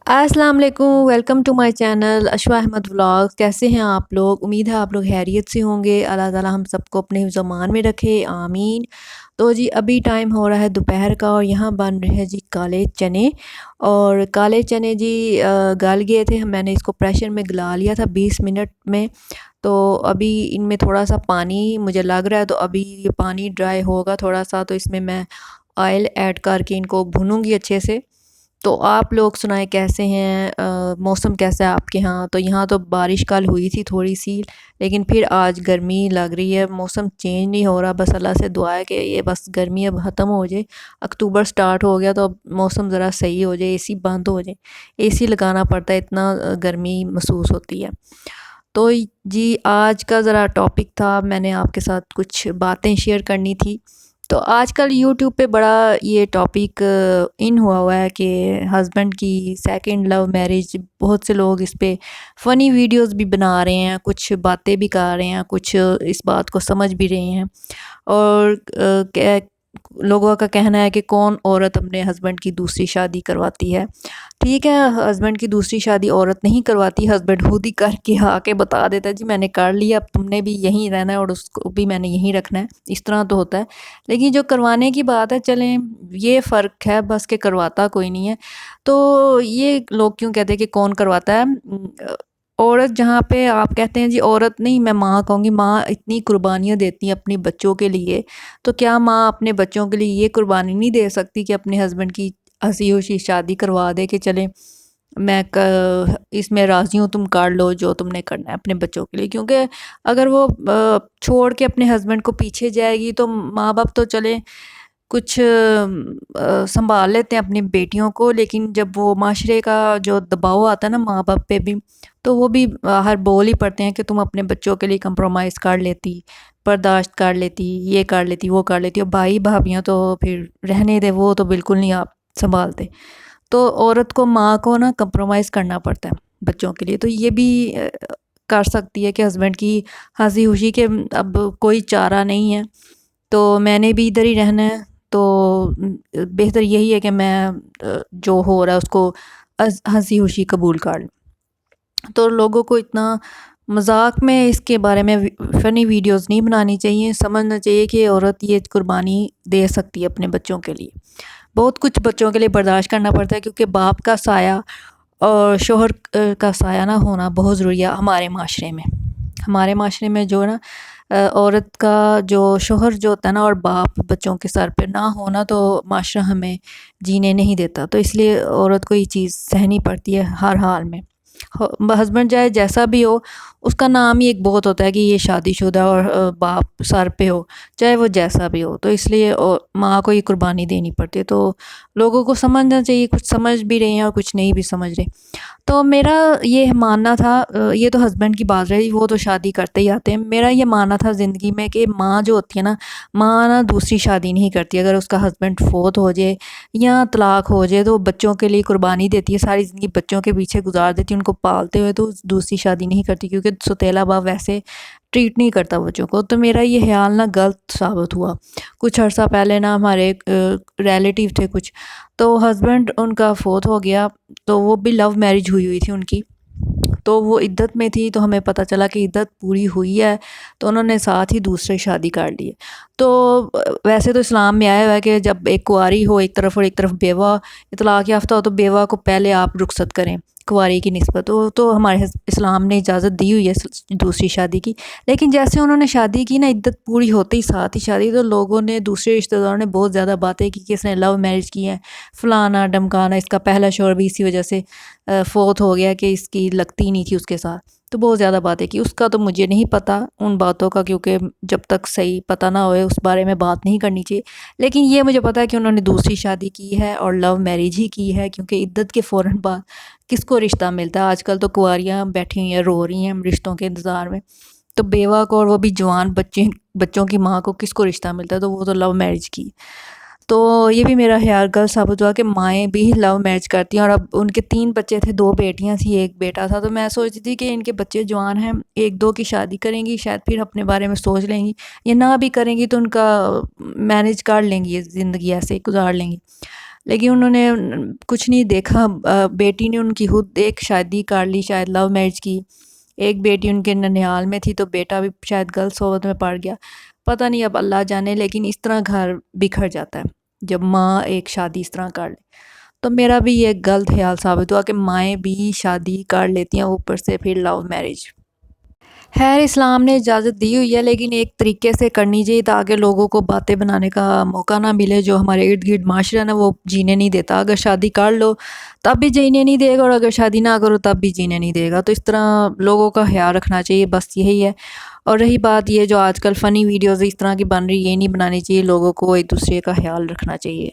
السلام علیکم، welcome to my channel Ashwa Ahmed vlogs. کیسے ہیں آپ لوگ؟ امید ہے آپ لوگ خیریت سے ہوں گے۔ اللہ تعالیٰ ہم سب کو اپنے حفظ و امان میں رکھے، آمین۔ تو جی ابھی ٹائم ہو رہا ہے دوپہر کا اور یہاں بن رہے ہیں جی کالے چنے۔ اور کالے چنے جی گل گئے تھے، میں نے اس کو پریشر میں گلا لیا تھا 20 منٹ میں۔ تو ابھی ان میں تھوڑا سا پانی مجھے لگ رہا ہے، تو ابھی یہ پانی ڈرائی ہوگا تھوڑا سا، تو اس میں آئل ایڈ کر کے ان کو بھونوں گی اچھے سے۔ تو آپ لوگ سنائیں کیسے ہیں، موسم کیسا ہے آپ کے ہاں؟ تو یہاں تو بارش کل ہوئی تھی تھوڑی سی، لیکن پھر آج گرمی لگ رہی ہے، موسم چینج نہیں ہو رہا۔ بس اللہ سے دعا ہے کہ یہ بس گرمی اب ختم ہو جائے۔ اکتوبر سٹارٹ ہو گیا تو اب موسم ذرا صحیح ہو جائے، اے سی بند ہو جائے۔ اے سی لگانا پڑتا ہے، اتنا گرمی محسوس ہوتی ہے۔ تو جی آج کا ذرا ٹاپک تھا، میں نے آپ کے ساتھ کچھ باتیں شیئر کرنی تھی۔ تو آج کل یوٹیوب پہ بڑا یہ ٹاپک ان ہوا ہے کہ ہسبینڈ کی سیکنڈ لو میرج، بہت سے لوگ اس پہ فنی ویڈیوز بھی بنا رہے ہیں، کچھ باتیں بھی کر رہے ہیں، کچھ اس بات کو سمجھ بھی رہے ہیں۔ اور لوگوں کا کہنا ہے کہ کون عورت اپنے ہسبینڈ کی دوسری شادی کرواتی ہے؟ ٹھیک ہے، ہسبینڈ کی دوسری شادی عورت نہیں کرواتی، ہسبینڈ خود ہی کر کے آ کے بتا دیتا ہے جی میں نے کر لیا، اب تم نے بھی یہیں رہنا ہے اور اس کو بھی میں نے یہیں رکھنا ہے، اس طرح تو ہوتا ہے۔ لیکن جو کروانے کی بات ہے، چلیں یہ فرق ہے بس کہ کرواتا کوئی نہیں ہے۔ تو یہ لوگ کیوں کہتے ہیں کہ کون کرواتا ہے؟ عورت جہاں پہ آپ کہتے ہیں جی عورت نہیں، میں ماں کہوں گی، ماں اتنی قربانیاں دیتی ہیں اپنی بچوں کے لیے، تو کیا ماں اپنے بچوں کے لیے یہ قربانی نہیں دے سکتی کہ اپنے ہسبینڈ کی ہنسی خوشی شادی کروا دے کہ چلیں میں اس میں راضی ہوں، تم کر لو جو تم نے کرنا ہے اپنے بچوں کے لیے؟ کیونکہ اگر وہ چھوڑ کے اپنے ہسبینڈ کو پیچھے جائے گی تو ماں باپ تو چلے کچھ سنبھال لیتے ہیں اپنی بیٹیوں کو، لیکن جب وہ معاشرے کا جو دباؤ آتا ہے نا ماں باپ پہ بھی، تو وہ بھی ہر بول ہی پڑتے ہیں کہ تم اپنے بچوں کے لیے کمپرومائز کر لیتی، برداشت کر لیتی، یہ کر لیتی، وہ کر لیتی۔ اور بھائی بھابھیاں تو پھر رہنے دے، وہ تو بالکل نہیں آپ سنبھالتے۔ تو عورت کو، ماں کو نا کمپرومائز کرنا پڑتا ہے بچوں کے لیے۔ تو یہ بھی کر سکتی ہے کہ ہسبینڈ کی ہنسی خوشی کے اب کوئی چارہ نہیں ہے تو میں نے بھی ادھر ہی رہنا ہے، تو بہتر یہی ہے کہ میں جو ہو رہا ہے اس کو ہنسی خوشی قبول کر لوں۔ تو لوگوں کو اتنا مذاق میں اس کے بارے میں فنی ویڈیوز نہیں بنانی چاہیے، سمجھنا چاہیے کہ عورت یہ قربانی دے سکتی ہے اپنے بچوں کے لیے۔ بہت کچھ بچوں کے لیے برداشت کرنا پڑتا ہے، کیونکہ باپ کا سایہ اور شوہر کا سایہ نہ ہونا بہت ضروری ہے ہمارے معاشرے میں۔ ہمارے معاشرے میں جو نا عورت کا جو شوہر جو ہوتا ہے نا اور باپ بچوں کے سر پہ نہ ہونا، تو معاشرہ ہمیں جینے نہیں دیتا۔ تو اس لیے عورت کو یہ چیز سہنی پڑتی ہے ہر حال میں۔ ہسبینڈ چاہے جیسا بھی ہو، اس کا نام ہی ایک بہت ہوتا ہے کہ یہ شادی شدہ اور باپ سر پہ ہو، چاہے وہ جیسا بھی ہو۔ تو اس لیے ماں کو یہ قربانی دینی پڑتی ہے۔ تو لوگوں کو سمجھنا چاہیے، کچھ سمجھ بھی رہے ہیں اور کچھ نہیں بھی سمجھ رہے۔ تو میرا یہ ماننا تھا، یہ تو ہسبینڈ کی بات رہی، وہ تو شادی کرتے ہی آتے ہیں۔ میرا یہ ماننا تھا زندگی میں کہ ماں جو ہوتی ہے نا، ماں نا دوسری شادی نہیں کرتی۔ اگر اس کا ہسبینڈ فوت ہو جائے یا طلاق ہو جائے تو بچوں کے لیے قربانی دیتی ہے، ساری زندگی بچوں کے پیچھے گزار دیتی ہے ان کو پالتے ہوئے، تو دوسری شادی نہیں کرتی، کیونکہ ستیلا باپ ویسے ٹریٹ نہیں کرتا بچوں کو۔ تو میرا یہ خیال نا غلط ثابت ہوا۔ کچھ عرصہ پہلے نا ہمارے ریلیٹیو تھے کچھ، تو ہسبینڈ ان کا فوت ہو گیا، تو وہ بھی لو میرج ہوئی تھی ان کی، تو وہ عدت میں تھی، تو ہمیں پتہ چلا کہ عدت پوری ہوئی ہے، تو انہوں نے ساتھ ہی دوسرے شادی کر لی ہے۔ تو ویسے تو اسلام میں آیا ہوا ہے کہ جب ایک کنواری ہو ایک طرف اور ایک طرف بیوہ، اطلاق یافتہ ہو، تو بیوہ کو پہلے آپ رخصت کریں کنواری کی نسبت، تو ہمارے اسلام نے اجازت دی ہوئی ہے دوسری شادی کی۔ لیکن جیسے انہوں نے شادی کی نا، عدت پوری ہوتے ہی ساتھ ہی شادی، تو لوگوں نے، دوسرے رشتہ داروں نے بہت زیادہ باتیں کی کہ اس نے لو میرج کی ہے، فلانا ڈمکانا، اس کا پہلا شوہر بھی اسی وجہ سے فوت ہو گیا کہ اس کی لگتی نہیں تھی اس کے ساتھ، تو بہت زیادہ باتیں کی۔ اس کا تو مجھے نہیں پتہ ان باتوں کا، کیونکہ جب تک صحیح پتہ نہ ہوئے اس بارے میں بات نہیں کرنی چاہیے۔ لیکن یہ مجھے پتہ ہے کہ انہوں نے دوسری شادی کی ہے اور لو میرج ہی کی ہے، کیونکہ عدت کے فوراً بعد کس کو رشتہ ملتا ہے؟ آج کل تو کنواریاں بیٹھی ہوئی ہیں، رو رہی ہیں رشتوں کے انتظار میں، تو بیوہ کو، اور وہ بھی جوان بچوں کی ماں کو کس کو رشتہ ملتا ہے؟ تو وہ تو لو میرج کی۔ تو یہ بھی میرا خیال غلط ثابت ہوا کہ مائیں بھی لو میرج کرتی ہیں۔ اور اب ان کے 3 بچے تھے، 2 بیٹیاں تھیں، 1 بیٹا تھا، تو میں سوچتی تھی کہ ان کے بچے جوان ہیں، 1-2 کی شادی کریں گی، شاید پھر اپنے بارے میں سوچ لیں گی، یا نہ بھی کریں گی تو ان کا مینج کر لیں گی، زندگی ایسے گزار لیں گی۔ لیکن انہوں نے کچھ نہیں دیکھا، بیٹی نے ان کی خود ایک شادی کر لی، شاید لو میرج کی، ایک بیٹی ان کے ننیال میں تھی تو بیٹا بھی شاید گرلس صحبت میں پڑ گیا، پتہ نہیں اب اللہ جانے، لیکن اس طرح گھر بکھر جاتا ہے جب ماں ایک شادی اس طرح کر لے۔ تو میرا بھی یہ غلط خیال ثابت ہوا کہ مائیں بھی شادی کر لیتی ہیں اوپر سے پھر لو میرج۔ خیر اسلام نے اجازت دی ہوئی ہے لیکن ایک طریقے سے کرنی چاہیے تاکہ لوگوں کو باتیں بنانے کا موقع نہ ملے، جو ہمارے ارد گرد معاشرہ ہے نا وہ جینے نہیں دیتا، اگر شادی کر لو تب بھی جینے نہیں دے گا اور اگر شادی نہ کرو تب بھی جینے نہیں دے گا، تو اس طرح لوگوں کا خیال رکھنا چاہیے، بس یہی ہے۔ اور رہی بات یہ جو آج کل فنی ویڈیوز اس طرح کی بن رہی، یہ نہیں بنانی چاہیے، لوگوں کو ایک دوسرے کا خیال رکھنا چاہیے۔